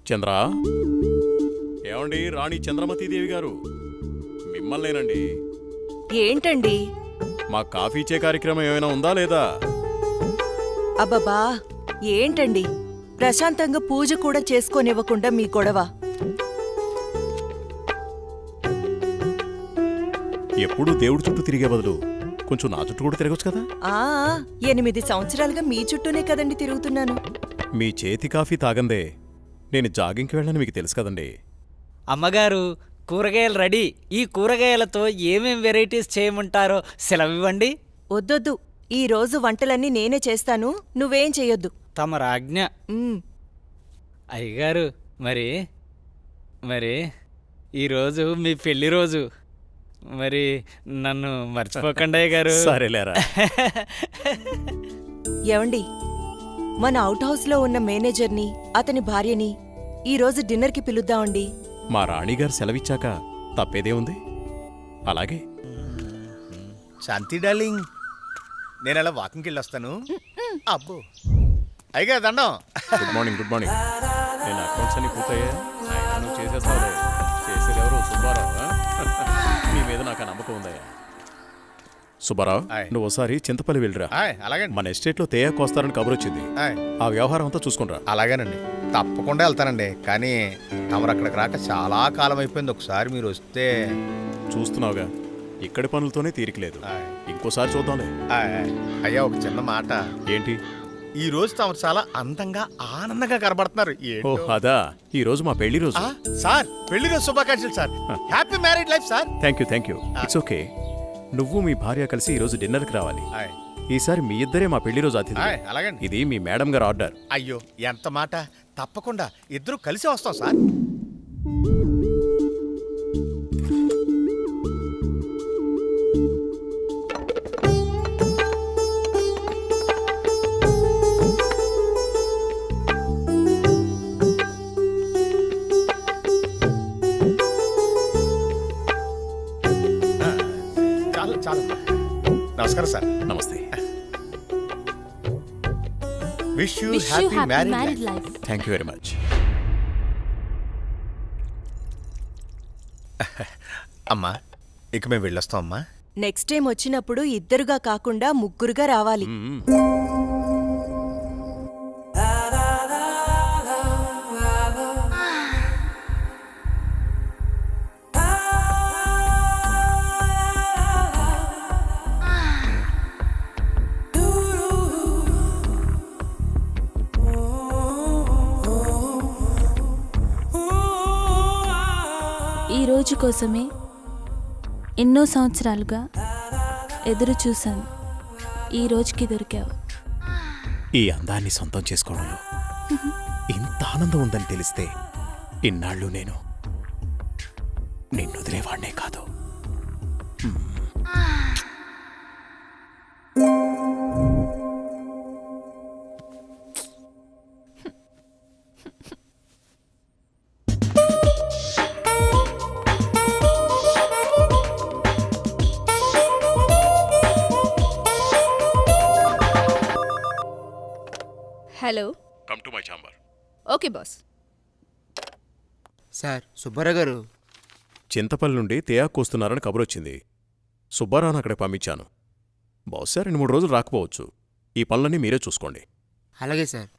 చంద్ర, ఏమండి రాణి చంద్రమతీదేవి గారు, మిమ్మల్నేనండి. ఏంటండి? మా కాఫీ ఇచ్చే కార్యక్రమం ఏమైనా ఉందా లేదా? అబ్బబ్బా, ఏంటండి ప్రశాంతంగా పూజ కూడా చేసుకోనివ్వకుండా మీ గొడవ? ఎప్పుడూ దేవుడి చుట్టూ తిరిగే బదులు కొంచెం నా చుట్టూ కూడా తిరగచ్చు కదా. 8 సంవత్సరాలుగా మీ చుట్టూనే కదండి తిరుగుతున్నాను. మీ చేతి కాఫీ తాగందే నేను జాగింగ్కి వెళ్ళని మీకు తెలుసు కదండి. అమ్మగారు, కూరగాయలు రెడీ. ఈ కూరగాయలతో ఏమేం వెరైటీస్ చేయమంటారో సెలవివ్వండి. వద్దొద్దు, ఈ రోజు వంటలన్నీ నేనే చేస్తాను, నువ్వేం చెయ్యొద్దు. తమ రాజ్ఞ. అయ్యగారు, మరి మరి ఈరోజు మీ పెళ్లి రోజు. మరి నన్ను మర్చిపోకండి అయ్యగారు. సరేలేరా. ఏవండి, మన అవుట్ హౌస్లో ఉన్న మేనేజర్ని అతని భార్యని ఈ రోజు డిన్నర్కి పిలుద్దామండి. మా రాణిగారు సెలవిచ్చాక తప్పేదే ఉంది. అలాగే. శాంతి డార్లింగ్, నేను అలా వాకింగ్కి వెళ్ళొస్తాను. అబ్బో అయ్యగా దండం. Good morning. Good morning. నేను అకౌంట్స్ అన్ని పూర్తయ్యా. నువ్వు చేసేస్తావులే. చేసేది ఎవరు? సుబ్బారావు. నీ మీద నాకు నమ్మకం ఉందయ్యా. సుబ్బారావు, నువ్వు ఒకసారి చింతపల్లి వెళ్ళిరా. అలాగే. మన ఎస్టేట్లో తేయాకు వస్తారని కబురు వచ్చింది. ఆ వ్యవహారం అంతా చూసుకునిరా. అలాగేనండి, తప్పకుండా వెళ్తానండి. కానీ తమరు అక్కడికి రాక చాలా కాలం అయిపోయింది. ఒకసారి మీరు వస్తే. చూస్తున్నావుగా, ఇక్కడి పనులతోనే తీరికలేదు. ఇంకోసారి చూద్దాంలే. అయ్యా, ఒక చిన్న మాట. ఏంటి? ఈ రోజు తమరు చాలా అందంగా ఆనందంగా కనబడుతున్నారు. ఓ అదా, ఈ రోజు మా పెళ్లి రోజు. సార్, పెళ్లి రోజు శుభాకాంక్షలు sir. Happy married life sir. Thank you. It's okay. నువ్వు మీ భార్య కలిసి ఈ రోజు డిన్నర్కి రావాలి. ఈసారి మీ ఇద్దరే మా పెళ్లి రోజు అతిథి. అలాగండి. ఇది మీ మేడం గారు ఆర్డర్. అయ్యో, ఎంత మాట. తప్పకుండా ఇద్దరు కలిసి వస్తాం సార్. నమస్కారం సార్. నమస్తే. Wish you happy married life. Thank you very much. అమ్మా, ఇక మేము వెళ్ళొస్తాం అమ్మా. నెక్స్ట్ టైం వచ్చినప్పుడు ఇద్దరుగా కాకుండా ముగ్గురుగా రావాలి. ఈ రోజు కోసమే ఎన్నో సంవత్సరాలుగా ఎదురు చూశాను. ఈ రోజుకి దొరికావు. ఈ అందాన్ని సొంతం చేసుకోవడంలో ఇంత ఆనందం ఉందని తెలిస్తే ఇన్నాళ్ళు నేను నిన్ను వదిలేవాడినే కాదు. Hello, come to my chamber. Okay boss. Sir, Subbarao గారు చింతపల్లి నుండి తేయాకు వస్తున్నారని కబురు వచ్చింది. సుబ్బారావును అక్కడికి పంపించాను. బహుశా 2-3 రోజులు రాకపోవచ్చు. ఈ పనులన్నీ మీరే చూసుకోండి. అలాగే సార్.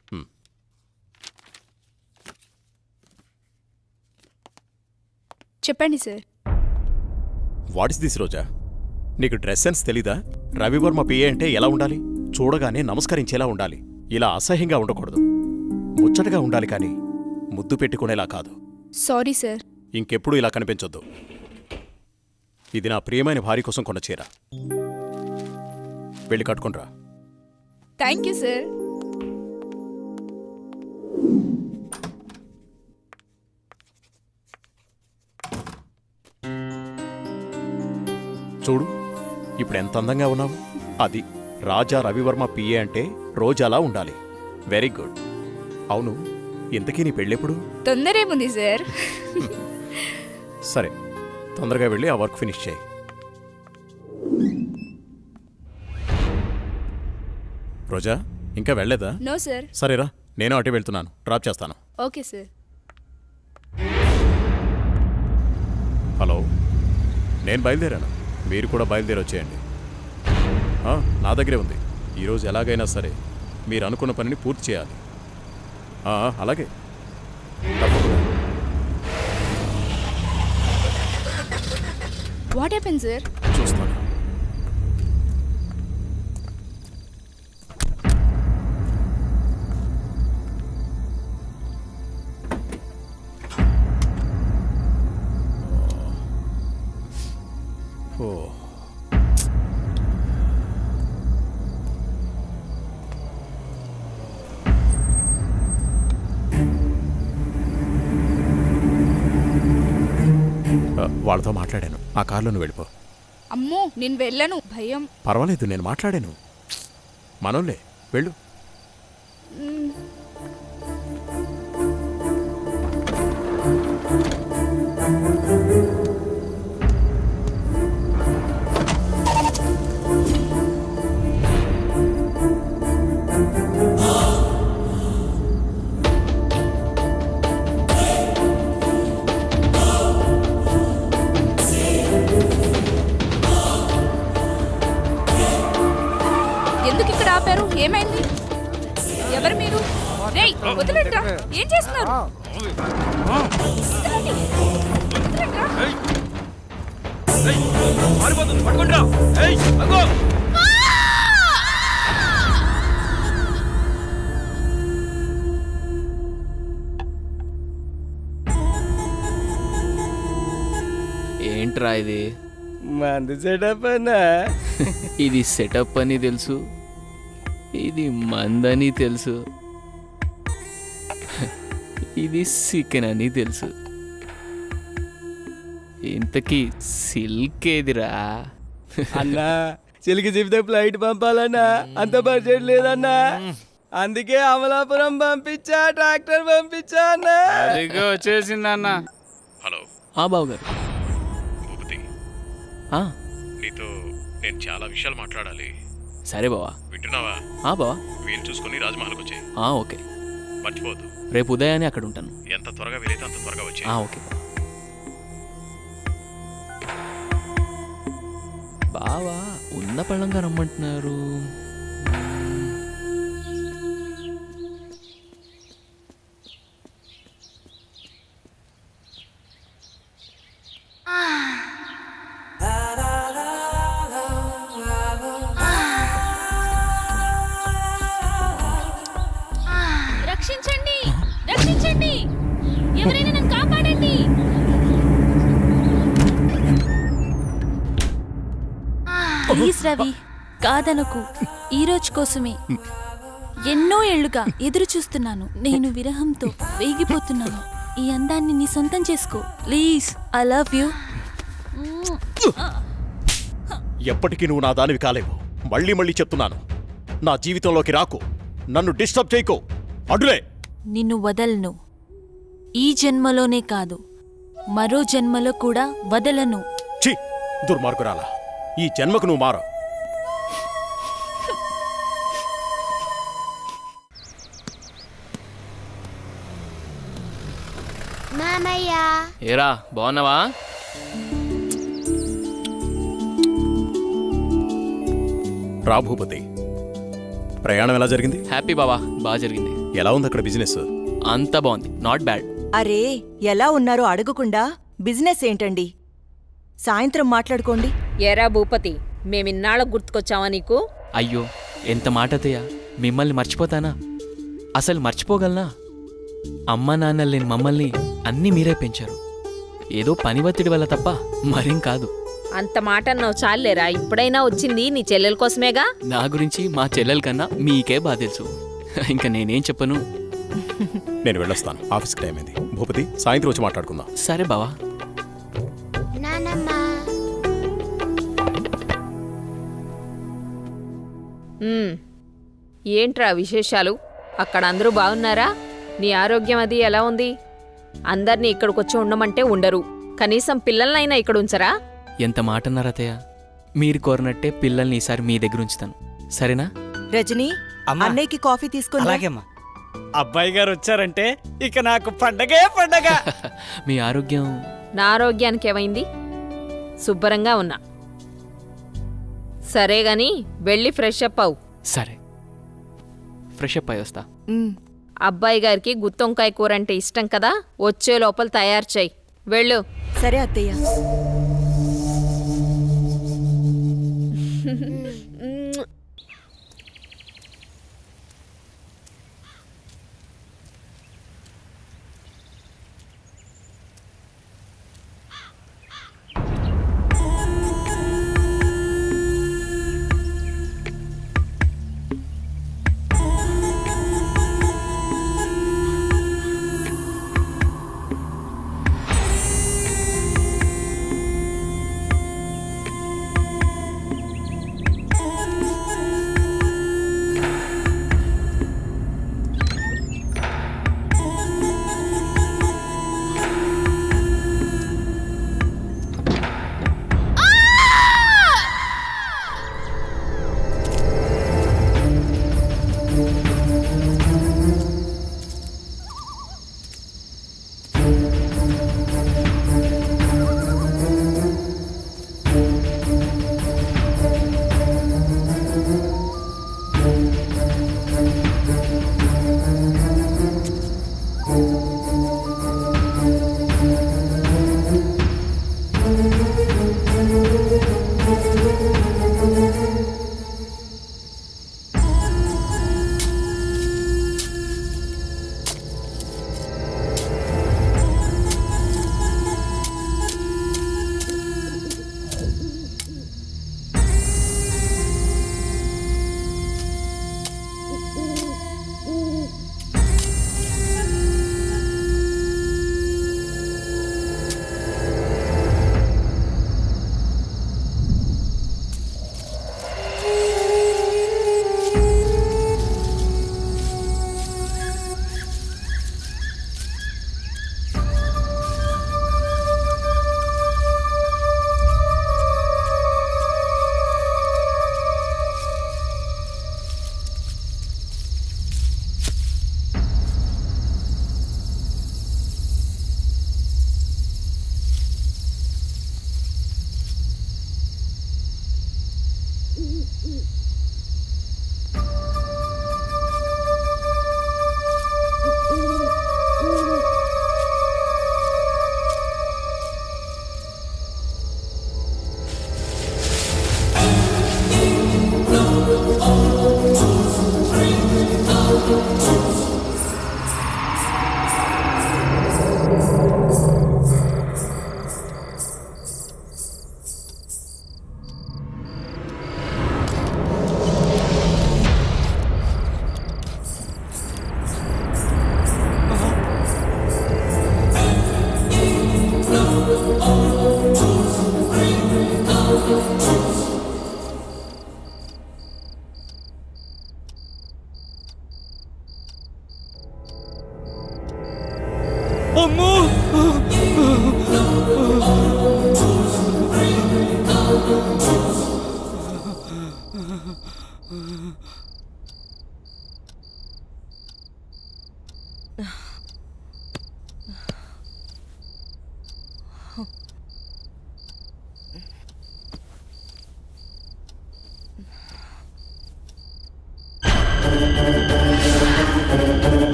చెప్పండి సార్. వాట్ ఇస్ దిస్ రోజా? నీకు డ్రెస్ సెన్స్ తెలీదా? రవివర్మ పిఏ అంటే ఎలా ఉండాలి? చూడగానే నమస్కరించేలా ఉండాలి. ఇలా అసహ్యంగా ఉండకూడదు. ముచ్చటగా ఉండాలి, కానీ ముద్దు పెట్టుకునేలా కాదు. Sorry sir. ఇంకెప్పుడు ఇలా కనిపించొద్దు. ఇది నా ప్రియమైన భార్య కోసం కొన్న చీర. వెళ్ళి కట్టుకునిరా. Thank you sir. చూడు, ఇప్పుడు ఎంత అందంగా ఉన్నావు. అది రాజా రవివర్మ పిఏ అంటే రోజాలా ఉండాలి. Very good. అవును, ఇంతకీ నీ పెళ్ళెప్పుడు? తొందరేముంది సార్. సరే, తొందరగా వెళ్ళి ఆ వర్క్ ఫినిష్ చేయి. రోజా, ఇంకా వెళ్ళలేదా? No sir. సరేరా, నేను అటు వెళ్తున్నాను. డ్రాప్ చేస్తాను. Okay sir. హలో, నేను బయలుదేరాను. మీరు కూడా బయలుదేరి వచ్చేయండి. నా దగ్గరే ఉంది. ఈరోజు ఎలాగైనా సరే మీరు అనుకున్న పనిని పూర్తి చేయాలి. అలాగే తప్పకుండా. What happen sir? చూస్తాను. ఓ వాళ్ళతో మాట్లాడాను. ఆ కారులో నువ్వు వెళ్ళిపో. అమ్మో నేను వెళ్ళను, భయం. పర్వాలేదు, నేను మాట్లాడాను. మనోళ్ళే, వెళ్ళు. ఎందుకు ఇక్కడ ఆపారు? ఏమైంది? ఎవరు మీరు? రేయ్ వదిలేంట్రా, ఏం చేస్తున్నారు? వదలండి. వదలండ్రా. ఏంట్రా ఇది? మందు సెటప్ అన్నా. ఇది సెటప్ అని తెలుసు, ఇది మందని తెలుసు, ఇది చికెన్ అని తెలుసు. ఇంతకీ సిల్క్ ఏదిరా? అన్నా చిలికి చెబితే ఫ్లైట్ పంపాలన్నా, అంత బడ్జెట్ లేదన్నా. అందుకే అమలాపురం పంపించా, ట్రాక్టర్ పంపించా అన్నా. అదిగో వచ్చేసిందన్నా. హలో, బాబు గారు. భూపతి, నీతో నేను చాలా విషయాలు మాట్లాడాలి. సరే బావా. వింటున్నావా? బావా, వీలు చూసుకొని రాజమహల్కి వచ్చాయి. ఓకే. మర్చిపోద్దు. రేపు ఉదయాన్నే అక్కడ ఉంటాను. ఎంత త్వరగా వీలైతే అంత త్వరగా వచ్చాయి. ఓకే బావా. ఉన్న పళ్ళంగా రమ్మంటున్నారు. రక్షించండి, రక్షించండి, ఎవరైనా నన్ను కాపాడండి. ప్లీజ్ రవి, కాదనకు. ఈ రోజు కోసమే ఎన్నో ఏళ్లుగా ఎదురు చూస్తున్నాను. నేను విరహంతో వేగిపోతున్నాను. ఈ అందాన్ని నీ సొంతం చేసుకో ప్లీజ్. I love you. ఎప్పటికీ నువ్వు నా దానివి కాలేవు. మళ్ళీ మళ్ళీ చెప్తున్నాను, నా జీవితంలోకి రాకు. నన్ను డిస్టర్బ్ చేయకు. అడులే. నిన్ను వదలను. ఈ జన్మలోనే కాదు, మరో జన్మలో కూడా వదలను. ఛీ, దుర్మార్గురాలా, ఈ జన్మకు నువ్వు మారు. మామయ్య ఏరా బాగున్నావా? రా భూపతి, ప్రయాణం ఎలా జరిగింది? హ్యాపీ బావా, బాగా జరిగింది. ఎలా ఉంది అక్కడ బిజినెస్? అంతా బాగుంది, నాట్ బ్యాడ్. అరే, ఎలా ఉన్నారో అడగకుండా బిజినెస్ ఏంటండి? సాయంత్రం మాట్లాడుకోండి. ఏరా భూపతి, మేమిన్నాళ్ళకు గుర్తుకొచ్చావా నీకు? అయ్యో, ఎంత మాట అత్తయ్య, మిమ్మల్ని మర్చిపోతానా? అసలు మర్చిపోగలనా? అమ్మా నాన్నలు లేని మమ్మల్ని అన్నీ మీరే పెంచారు. ఏదో పని ఒత్తిడి వల్ల తప్ప మరేం కాదు. అంత మాట అన్నావు చాలేరా. ఇప్పుడైనా వచ్చింది నీ చెల్లెల కోసమేగా. నా గురించి మా చెల్లెల కన్నా మీకే బాగా తెలుసు. ఇంకా నేనేం చెప్పను. నేను వెళ్ళొస్తాను, ఆఫీస్కి టైం అయింది. భూపతి, సాయంత్రం వచ్చి మాట్లాడుకుందాం. సరే బావా. నానమ్మ ఏంట్రా విశేషాలు? అక్కడ అందరూ బాగున్నారా? నీ ఆరోగ్యం అది ఎలా ఉంది? అందర్నీ ఇక్కడికొచ్చి ఉండమంటే ఉండరు. కనీసం పిల్లలనైనా ఇక్కడ ఉంచరా? ఎంత మాట అన్నారు అత్తయ్య. మీరు కోరినట్టే పిల్లల్ని ఈసారి మీ దగ్గర ఉంచుతాను, సరేనా? రజనీ, అమ్మా. అన్నయ్యకి కాఫీ తీసుకుని రా. అలాగేమ్మా. అబ్బాయి గారు వచ్చారంటే ఇక నాకు పండగే పండగ. మీ ఆరోగ్యం నా ఆరోగ్యానికి ఏమైంది? శుభ్రంగా ఉన్నా. సరే గాని వెళ్ళి ఫ్రెష్ అప్ అవు. సరే, ఫ్రెష్ అప్ అయి వస్తా. అబ్బాయి గారికి గుత్తొంకాయ కూర అంటే ఇష్టం కదా, వచ్చే లోపల తయారు చేయి. వెళ్ళు. సరే అత్తయ్య. అమ్మో!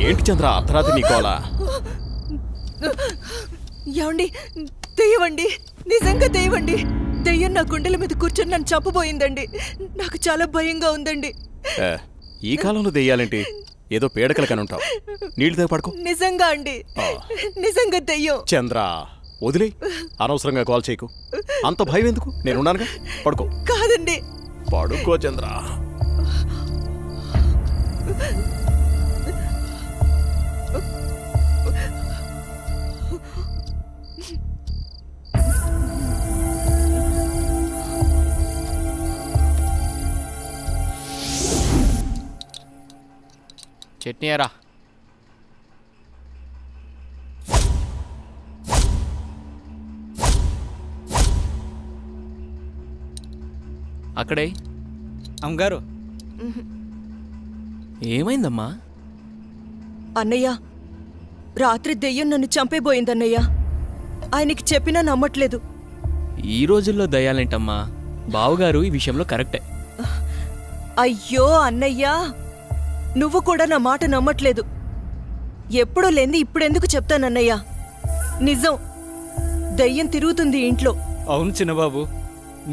ఏంటి చంద్ర అర్ధరాత్రి నీకోలా? ఏమండి, దెయ్యమండి, నిజంగా దెయ్యమండి. దెయ్యం నా గుండెల మీద కూర్చొని నన్ను చంపబోయిందండి. నాకు చాలా భయంగా ఉందండి. ఈ కాలంలో దెయ్యాలేంటి? ఏదో పీడకల కనుంటావు. నీళ్ళు తాగి పడుకో. నిజంగా అండి, నిజంగా దెయ్యం. చంద్ర వదిలే, అనవసరంగా కాల్ చేయకు. అంత భయం ఎందుకు? నేనున్నానుగా, పడుకో. కాదండి, పడుకో చంద్ర. చట్నీ ఎరా. అక్కడే అమ్మగారు ఏమైందమ్మా? అన్నయ్య రాత్రి దెయ్యం నన్ను చంపేబోయిందన్నయ్య. ఆయనకి చెప్పినా నమ్మట్లేదు. ఈ రోజుల్లో దయ్యాలేంటమ్మా? బావగారు ఈ విషయంలో కరెక్టే. అయ్యో అన్నయ్యా, నువ్వు కూడా నా మాట నమ్మట్లేదు. ఎప్పుడూ లేంది ఇప్పుడెందుకు చెప్తానన్నయ్యా? నిజం, దయ్యం తిరుగుతుంది ఇంట్లో. అవును చిన్నబాబు,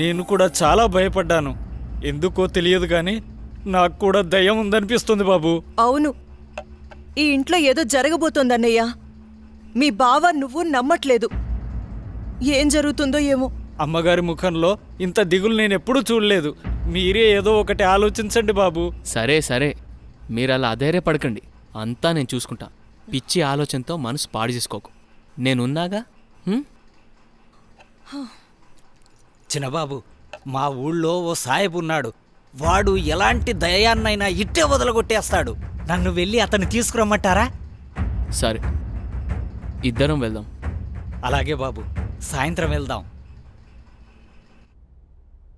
నేను కూడా చాలా భయపడ్డాను. ఎందుకో తెలియదు కానీ నాకు కూడా దయ్యం ఉందనిపిస్తుంది బాబు. అవును, ఈ ఇంట్లో ఏదో జరగబోతోందన్నయ్యా. మీ బావ నువ్వు నమ్మట్లేదు. ఏం జరుగుతుందో ఏమో. అమ్మగారి ముఖంలో ఇంత దిగులు నేను ఎప్పుడూ చూడలేదు. మీరే ఏదో ఒకటి ఆలోచించండి బాబు. సరే సరే, మీరు అలా అధైర్యపడకండి. అంతా నేను చూసుకుంటా. పిచ్చి ఆలోచనతో మనసు పాడు చేసుకోకు. నేనున్నాగా. చిన్నబాబు, మా ఊళ్ళో ఓ సాయబు ఉన్నాడు. వాడు ఎలాంటి దయాన్నైనా ఇట్టే వదలగొట్టేస్తాడు. నన్ను వెళ్ళి అతన్ని తీసుకురమ్మంటారా? సరే, ఇద్దరం వెళ్దాం. అలాగే బాబు, సాయంత్రం వెళ్దాం.